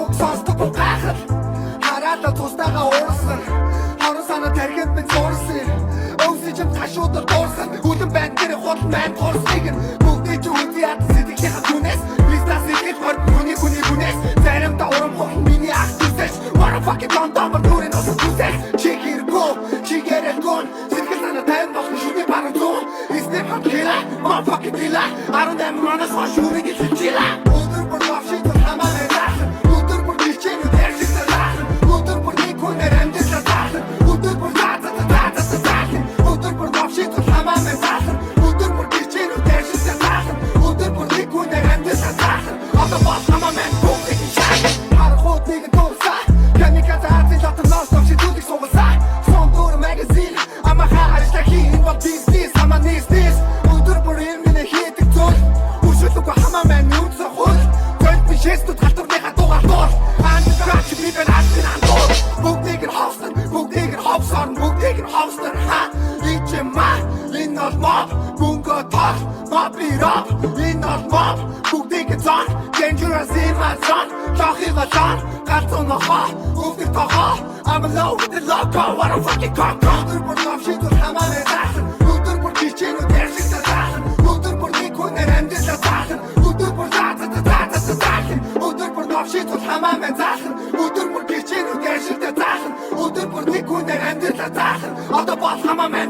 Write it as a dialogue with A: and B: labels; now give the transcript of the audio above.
A: үг сонсдог гайхал хараалаа тусдаагаа уурсан хорон санаа тархинд минь суурсан өвсөж ташуудаар дуурсан үлэн байна тэр хол маань турсныг бүгдээ ч үгүй яд сэтгэлийнхаа түнэс бизнес ихэл хор хүний бүнэс заримдаа урам хол миний ах түсэж what a fucking дондомор дөрөв нос түсэж чигэргөө чигэрэгон сэтгэл санаа тань болох шүгэ бараг зүүн истер хат хила motherfucking killer I don't have money for shooting it chilla өдөр бүр лавшиг хамаа өдөр бүр гिचэн үдэрч таа өдөр бүр никонэр амьдч таа өдөр бүр өдөр бүр лавшиг хамаа өдөр бүр гिचэн үдэрч таа өдөр бүр никонэр амьдч таа одоо бас хамаа мэн бүгд чаа харахад нэг дурса камикадзе хатж латнаас тавши түлхийг суугасаа сондор магазин амаха ашлахи what this хамаа нистис өдөр бүр эмнэ хийдэг зүйл үшүүлгүй хамаа мэн нүцэ хөл зөв бишэстүүд халтурныхаа дугаартуул андгач би бэн андуул бүгдийг нь ховсон бүгдийг нь ховсон бүгдийг нь ховсон ха ичма иннол моб мөнгө тах мапирап иннол моб бүгдийг нь зон dangerous in my son чахи гатан гацон ха бүгдийг тахаа I'm alone with the loco what a fucking cock өдөр бүр лавшиг хамаа мэн өдөр бүр гिचэн үдэрч таа өдөр бүр никонэр амьдч таа өдөр бүр өдөр бүр лавшиг хамаа мэн өдөр бүр гिचэн үдэрч таа өдөр бүр никонэр амьдч таа одоо бас хамаа мэн